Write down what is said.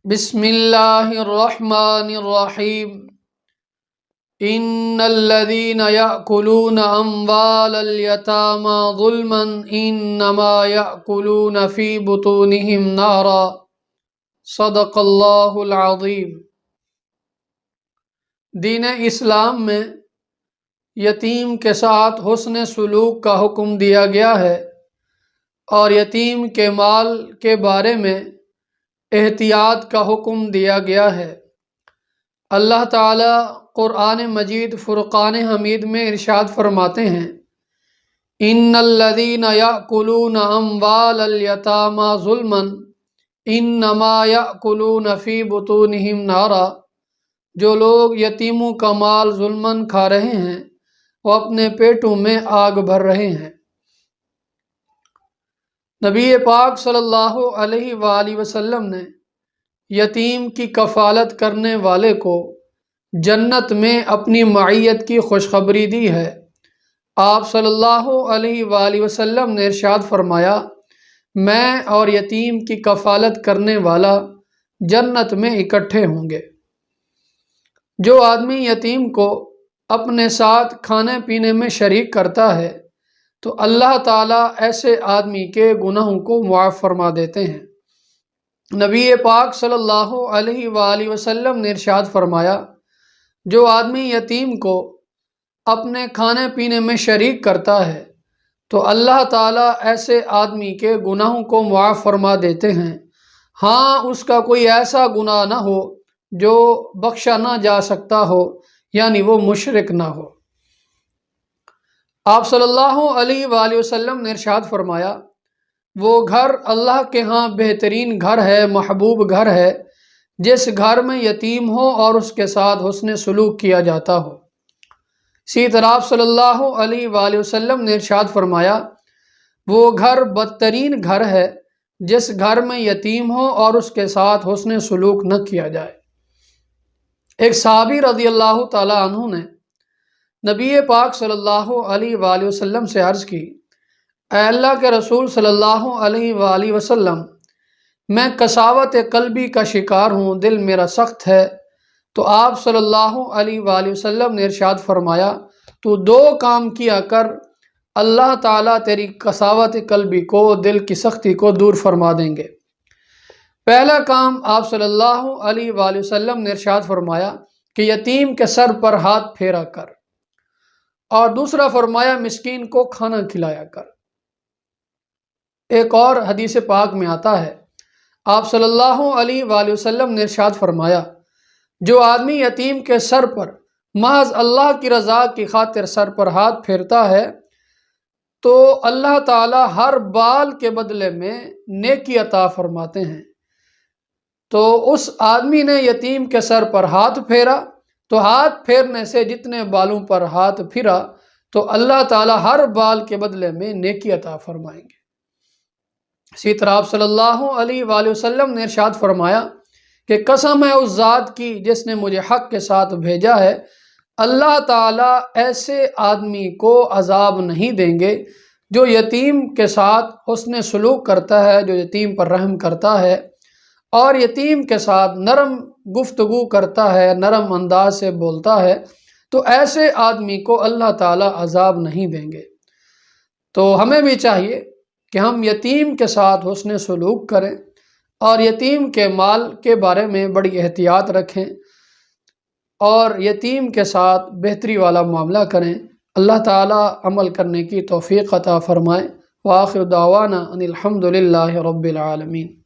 بسم اللہ الرحمن الرحیم ان الذین یأکلون اموال الیتامی ظلما انما یأکلون فی بطونہم نارا صدق اللہ العظیم۔ دین اسلام میں یتیم کے ساتھ حسن سلوک کا حکم دیا گیا ہے اور یتیم کے مال کے بارے میں احتیاط کا حکم دیا گیا ہے۔ اللہ تعالیٰ قرآن مجید فرقان حمید میں ارشاد فرماتے ہیں، ان الذین یأکلون اموال الیتامی ظلما انما یأکلون فی بطونہم نارا، جو لوگ یتیموں کا مال ظلماً کھا رہے ہیں وہ اپنے پیٹوں میں آگ بھر رہے ہیں۔ نبی پاک صلی اللہ علیہ وآلہ وسلم نے یتیم کی کفالت کرنے والے کو جنت میں اپنی معیت کی خوشخبری دی ہے۔ آپ صلی اللہ علیہ وآلہ وسلم نے ارشاد فرمایا، میں اور یتیم کی کفالت کرنے والا جنت میں اکٹھے ہوں گے۔ جو آدمی یتیم کو اپنے ساتھ کھانے پینے میں شریک کرتا ہے تو اللہ تعالیٰ ایسے آدمی کے گناہوں کو معاف فرما دیتے ہیں۔ نبی پاک صلی اللہ علیہ وآلہ وسلم نے ارشاد فرمایا، جو آدمی یتیم کو اپنے کھانے پینے میں شریک کرتا ہے تو اللہ تعالیٰ ایسے آدمی کے گناہوں کو معاف فرما دیتے ہیں، ہاں اس کا کوئی ایسا گناہ نہ ہو جو بخشا نہ جا سکتا ہو، یعنی وہ مشرک نہ ہو۔ آپ صلی اللہ علیہ وآلہ وسلم نے ارشاد فرمایا، وہ گھر اللہ کے ہاں بہترین گھر ہے، محبوب گھر ہے، جس گھر میں یتیم ہو اور اس کے ساتھ حسن سلوک کیا جاتا ہو۔ اسی طرح آپ صلی اللہ علیہ وآلہ وسلم نے ارشاد فرمایا، وہ گھر بدترین گھر ہے جس گھر میں یتیم ہو اور اس کے ساتھ حسن سلوک نہ کیا جائے۔ ایک صحابی رضی اللہ تعالی عنہ نے نبی پاک صلی اللہ علیہ وآلہ وسلم سے عرض کی، اے اللہ کے رسول صلی اللہ علیہ وآلہ وسلم، میں قساوت قلبی کا شکار ہوں، دل میرا سخت ہے۔ تو آپ صلی اللہ علیہ وآلہ وسلم نے ارشاد فرمایا، تو دو کام کیا کر، اللہ تعالیٰ تیری قساوت قلبی کو، دل کی سختی کو دور فرما دیں گے۔ پہلا کام آپ صلی اللہ علیہ وآلہ وسلم نے ارشاد فرمایا کہ یتیم کے سر پر ہاتھ پھیرا کر، اور دوسرا فرمایا مسکین کو کھانا کھلایا کر۔ ایک اور حدیث پاک میں آتا ہے، آپ صلی اللہ علیہ وآلہ وسلم نے ارشاد فرمایا، جو آدمی یتیم کے سر پر محض اللہ کی رضا کی خاطر سر پر ہاتھ پھیرتا ہے تو اللہ تعالیٰ ہر بال کے بدلے میں نیکی عطا فرماتے ہیں۔ تو اس آدمی نے یتیم کے سر پر ہاتھ پھیرا، تو ہاتھ پھیرنے سے جتنے بالوں پر ہاتھ پھرا تو اللہ تعالیٰ ہر بال کے بدلے میں نیکی عطا فرمائیں گے۔ اسی طرح آپ صلی اللہ علیہ وآلہ وسلم نے ارشاد فرمایا کہ قسم ہے اس ذات کی جس نے مجھے حق کے ساتھ بھیجا ہے، اللہ تعالیٰ ایسے آدمی کو عذاب نہیں دیں گے جو یتیم کے ساتھ حسن سلوک کرتا ہے، جو یتیم پر رحم کرتا ہے اور یتیم کے ساتھ نرم گفتگو کرتا ہے، نرم انداز سے بولتا ہے، تو ایسے آدمی کو اللہ تعالیٰ عذاب نہیں دیں گے۔ تو ہمیں بھی چاہیے کہ ہم یتیم کے ساتھ حسن سلوک کریں اور یتیم کے مال کے بارے میں بڑی احتیاط رکھیں اور یتیم کے ساتھ بہتری والا معاملہ کریں۔ اللہ تعالیٰ عمل کرنے کی توفیق عطا فرمائے۔ وآخر دعوانا ان الحمد للہ رب العالمین۔